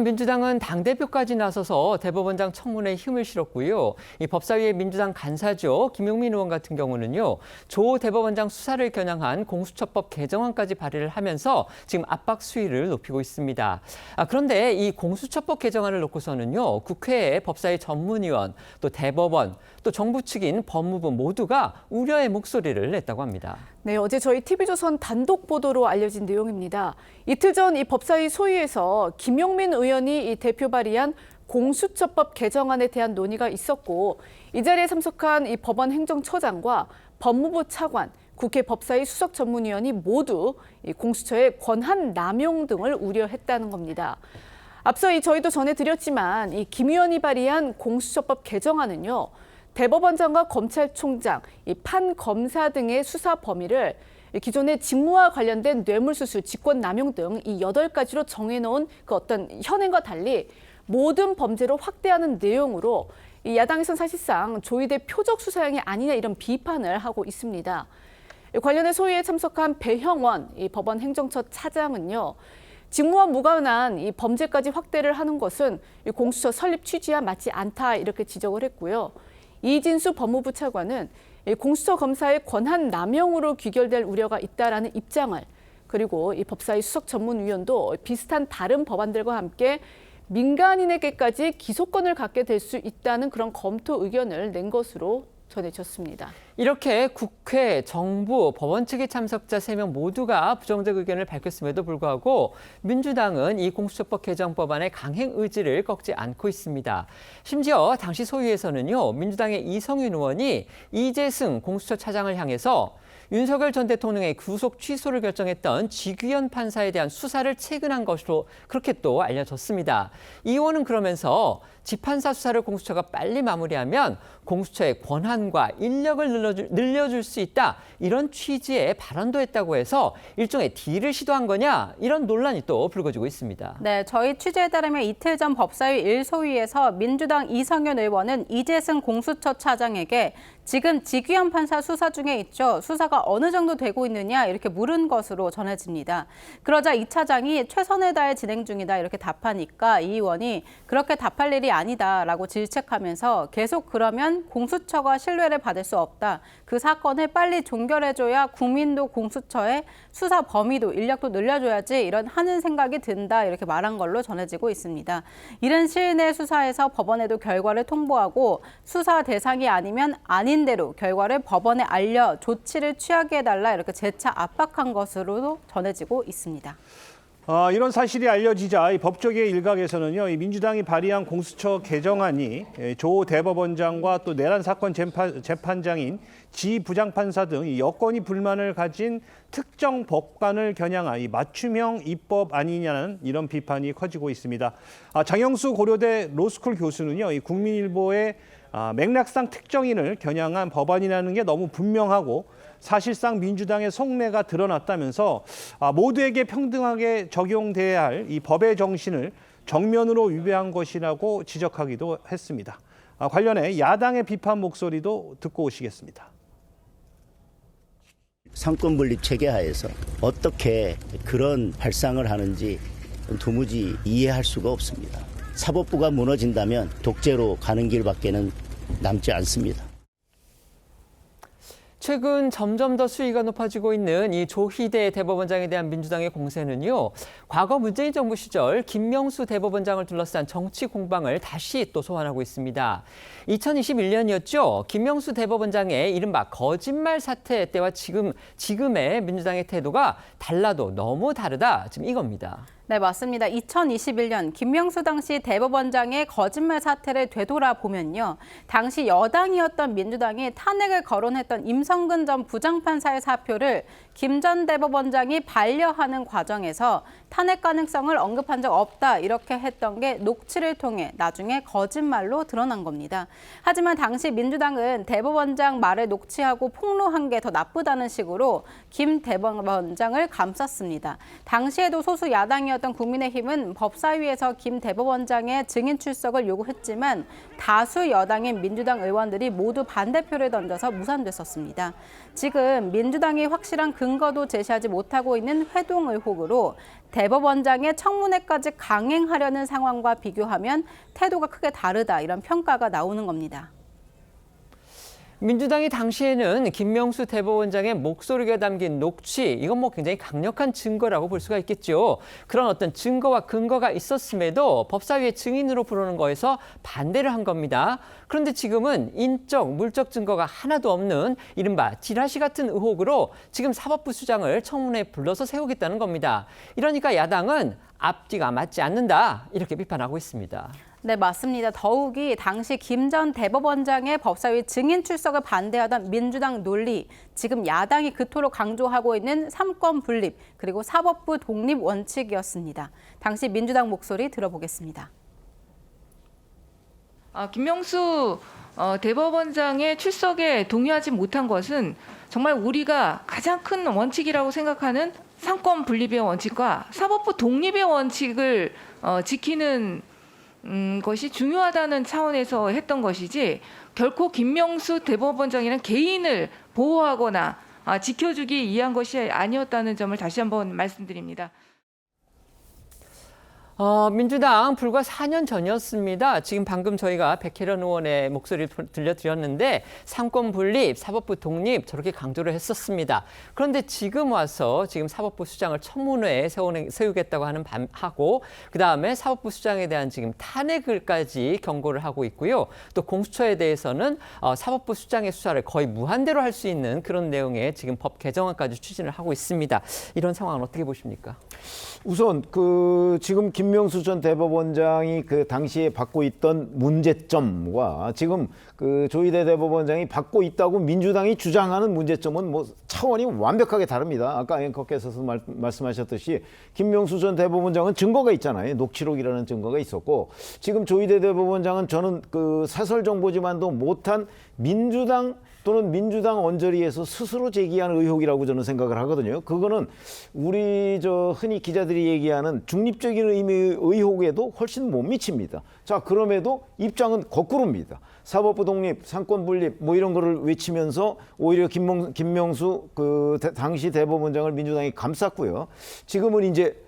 민주당은 당대표까지 나서서 대법원장 청문회에 힘을 실었고요. 이 법사위의 민주당 간사죠. 김용민 의원 같은 경우는요. 조 대법원장 수사를 겨냥한 공수처법 개정안까지 발의를 하면서 지금 압박 수위를 높이고 있습니다. 그런데 이 공수처법 개정안을 놓고서는요. 국회의 법사위 전문위원, 또 대법원, 또 정부 측인 법무부 모두가 우려의 목소리를 냈다고 합니다. 네, 어제 저희 TV조선 단독 보도로 알려진 내용입니다. 이틀 전 이 법사위 소위에서 김용민 의원이 이 대표 발의한 공수처법 개정안에 대한 논의가 있었고, 이 자리에 참석한 이 법원 행정처장과 법무부 차관, 국회 법사위 수석 전문위원이 모두 이 공수처의 권한 남용 등을 우려했다는 겁니다. 앞서 저희도 전해드렸지만 이 김 의원이 발의한 공수처법 개정안은요. 대법원장과 검찰총장, 이 판검사 등의 수사 범위를 기존의 직무와 관련된 뇌물수수, 직권남용 등 이 8가지로 정해놓은 그 어떤 현행과 달리 모든 범죄로 확대하는 내용으로 이 야당에서는 사실상 조의대 표적 수사형이 아니냐 이런 비판을 하고 있습니다. 관련해 소위에 참석한 배형원 이 법원 행정처 차장은요. 직무와 무관한 이 범죄까지 확대를 하는 것은 이 공수처 설립 취지와 맞지 않다 이렇게 지적을 했고요. 이진수 법무부 차관은 공수처 검사의 권한 남용으로 귀결될 우려가 있다라는 입장을, 그리고 이 법사위 수석 전문위원도 비슷한 다른 법안들과 함께 민간인에게까지 기소권을 갖게 될 수 있다는 그런 검토 의견을 낸 것으로 전해졌습니다. 이렇게 국회, 정부, 법원 측의 참석자 3명 모두가 부정적 의견을 밝혔음에도 불구하고 민주당은 이 공수처법 개정 법안의 강행 의지를 꺾지 않고 있습니다. 심지어 당시 소위에서는요, 민주당의 이성윤 의원이 이재승 공수처 차장을 향해서 윤석열 전 대통령의 구속 취소를 결정했던 지규현 판사에 대한 수사를 체근한 것으로 그렇게 또 알려졌습니다. 이 의원은 그러면서 지판사 수사를 공수처가 빨리 마무리하면 공수처의 권한과 인력을 늘려줄 수 있다. 이런 취지의 발언도 했다고 해서 일종의 딜을 시도한 거냐? 이런 논란이 또 불거지고 있습니다. 네, 저희 취재에 따르면 이틀 전 법사위 1소위에서 민주당 이성윤 의원은 이재승 공수처 차장에게 지금 지규현 판사 수사 중에 있죠. 수사가 어느 정도 되고 있느냐 이렇게 물은 것으로 전해집니다. 그러자 이 차장이 최선을 다해 진행 중이다 이렇게 답하니까 이 의원이 그렇게 답할 일이 아니다라고 질책하면서 계속 그러면 공수처가 신뢰를 받을 수 없다. 그 사건을 빨리 종결해줘야 국민도 공수처의 수사 범위도 인력도 늘려줘야지 이런 하는 생각이 든다 이렇게 말한 걸로 전해지고 있습니다. 이른 시일 내 수사에서 법원에도 결과를 통보하고 수사 대상이 아니면 아닌 대로 결과를 법원에 알려 조치를 취하게 해달라 이렇게 재차 압박한 것으로도 전해지고 있습니다. 이런 사실이 알려지자 이 법조계 일각에서는요, 이 민주당이 발의한 공수처 개정안이 조 대법원장과 또 내란 사건 재판장인 지 부장판사 등 여건이 불만을 가진 특정 법관을 겨냥한 이 맞춤형 입법 아니냐는 이런 비판이 커지고 있습니다. 장영수 고려대 로스쿨 교수는요, 이 국민일보의 맥락상 특정인을 겨냥한 법안이라는 게 너무 분명하고 사실상 민주당의 속내가 드러났다면서 모두에게 평등하게 적용돼야 할 이 법의 정신을 정면으로 위배한 것이라고 지적하기도 했습니다. 관련해 야당의 비판 목소리도 듣고 오시겠습니다. 상권분립 체계 하에서 어떻게 그런 발상을 하는지 도무지 이해할 수가 없습니다. 사법부가 무너진다면 독재로 가는 길밖에는 남지 않습니다. 최근 점점 더 수위가 높아지고 있는 이 조희대 대법원장에 대한 민주당의 공세는요. 과거 문재인 정부 시절 김명수 대법원장을 둘러싼 정치 공방을 다시 또 소환하고 있습니다. 2021년이었죠. 김명수 대법원장의 이른바 거짓말 사태 때와 지금의 민주당의 태도가 달라도 너무 다르다. 지금 이겁니다. 네, 맞습니다. 2021년 김명수 당시 대법원장의 거짓말 사태를 되돌아보면요. 당시 여당이었던 민주당이 탄핵을 거론했던 임성근 전 부장판사의 사표를 김 전 대법원장이 반려하는 과정에서 탄핵 가능성을 언급한 적 없다 이렇게 했던 게 녹취를 통해 나중에 거짓말로 드러난 겁니다. 하지만 당시 민주당은 대법원장 말을 녹취하고 폭로한 게 더 나쁘다는 식으로 김 대법원장을 감쌌습니다. 당시에도 소수 야당이었던 당이었던 국민의힘은 법사위에서 김 대법원장의 증인 출석을 요구했지만 다수 여당인 민주당 의원들이 모두 반대표를 던져서 무산됐었습니다. 지금 민주당이 확실한 근거도 제시하지 못하고 있는 회동 의혹으로 대법원장의 청문회까지 강행하려는 상황과 비교하면 태도가 크게 다르다, 이런 평가가 나오는 겁니다. 민주당이 당시에는 김명수 대법원장의 목소리가 담긴 녹취, 이건 뭐 굉장히 강력한 증거라고 볼 수가 있겠죠. 그런 어떤 증거와 근거가 있었음에도 법사위의 증인으로 부르는 거에서 반대를 한 겁니다. 그런데 지금은 인적, 물적 증거가 하나도 없는 이른바 지라시 같은 의혹으로 지금 사법부 수장을 청문회에 불러서 세우겠다는 겁니다. 이러니까 야당은 앞뒤가 맞지 않는다, 이렇게 비판하고 있습니다. 네, 맞습니다. 더욱이 당시 김 전 대법원장의 법사위 증인 출석을 반대하던 민주당 논리, 지금 야당이 그토록 강조하고 있는 삼권 분립, 그리고 사법부 독립 원칙이었습니다. 당시 민주당 목소리 들어보겠습니다. 김명수 대법원장의 출석에 동의하지 못한 것은 정말 우리가 가장 큰 원칙이라고 생각하는 삼권 분립의 원칙과 사법부 독립의 원칙을 지키는 것이 중요하다는 차원에서 했던 것이지, 결코 김명수 대법원장이란 개인을 보호하거나 지켜주기 위한 것이 아니었다는 점을 다시 한번 말씀드립니다. 민주당 불과 4년 전이었습니다. 지금 방금 저희가 백혜련 의원의 목소리를 들려드렸는데 삼권 분립, 사법부 독립 저렇게 강조를 했었습니다. 그런데 지금 와서 지금 사법부 수장을 청문회에 세우겠다고 하는 하고, 그다음에 사법부 수장에 대한 지금 탄핵을까지 경고를 하고 있고요. 또 공수처에 대해서는 사법부 수장의 수사를 거의 무한대로 할 수 있는 그런 내용의 지금 법 개정안까지 추진을 하고 있습니다. 이런 상황은 어떻게 보십니까? 우선 지금 김명수 전 대법원장이 당시에 받고 있던 문제점과 지금 조희대 대법원장이 받고 있다고 민주당이 주장하는 문제점은 뭐 차원이 완벽하게 다릅니다. 아까 앵커께서 말씀하셨듯이 김명수 전 대법원장은 증거가 있잖아요. 녹취록이라는 증거가 있었고, 지금 조희대 대법원장은 저는 사설 정보지만도 못한 민주당 또는 민주당 언저리에서 스스로 제기한 의혹이라고 저는 생각을 하거든요. 그거는 우리 흔히 기자들이 얘기하는 중립적인 의미의 의혹에도 훨씬 못 미칩니다. 자, 그럼에도 입장은 거꾸로입니다. 사법부 독립, 상권 분립 뭐 이런 거를 외치면서 오히려 김명수 당시 대법원장을 민주당이 감쌌고요. 지금은 이제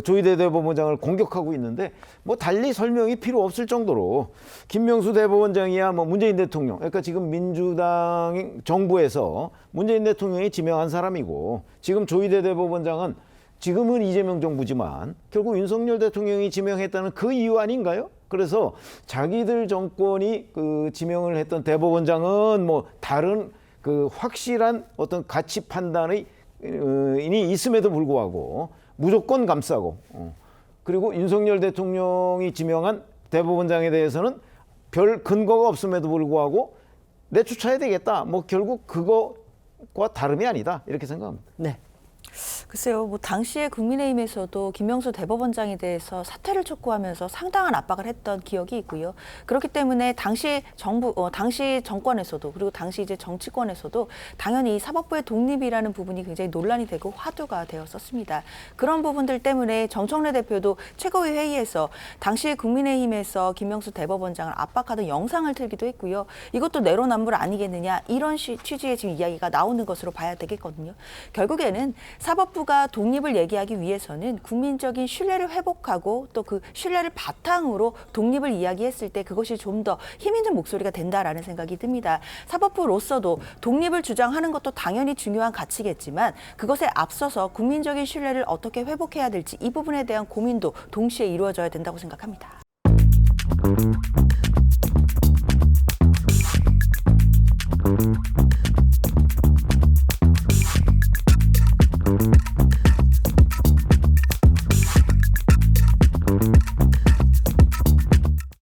조희대 대법원장을 공격하고 있는데 뭐 달리 설명이 필요 없을 정도로 김명수 대법원장이야 뭐 문재인 대통령, 그러니까 지금 민주당 정부에서 문재인 대통령이 지명한 사람이고, 지금 조희대 대법원장은 지금은 이재명 정부지만 결국 윤석열 대통령이 지명했다는 그 이유 아닌가요? 그래서 자기들 정권이 지명을 했던 대법원장은 뭐 다른 확실한 어떤 가치 판단이 있음에도 불구하고 무조건 감싸고, 그리고 윤석열 대통령이 지명한 대법원장에 대해서는 별 근거가 없음에도 불구하고 내쫓아야 되겠다. 뭐 결국 그거와 다름이 아니다, 이렇게 생각합니다. 네. 글쎄요, 뭐 당시에 국민의힘에서도 김명수 대법원장에 대해서 사퇴를 촉구하면서 상당한 압박을 했던 기억이 있고요. 그렇기 때문에 당시 당시 정권에서도, 그리고 당시 이제 정치권에서도 당연히 사법부의 독립이라는 부분이 굉장히 논란이 되고 화두가 되었었습니다. 그런 부분들 때문에 정청래 대표도 최고위 회의에서 당시 국민의힘에서 김명수 대법원장을 압박하던 영상을 틀기도 했고요. 이것도 내로남불 아니겠느냐, 이런 취지의 지금 이야기가 나오는 것으로 봐야 되겠거든요. 결국에는 사법부가 독립을 얘기하기 위해서는 국민적인 신뢰를 회복하고 또 그 신뢰를 바탕으로 독립을 이야기했을 때 그것이 좀 더 힘 있는 목소리가 된다라는 생각이 듭니다. 사법부로서도 독립을 주장하는 것도 당연히 중요한 가치겠지만 그것에 앞서서 국민적인 신뢰를 어떻게 회복해야 될지, 이 부분에 대한 고민도 동시에 이루어져야 된다고 생각합니다.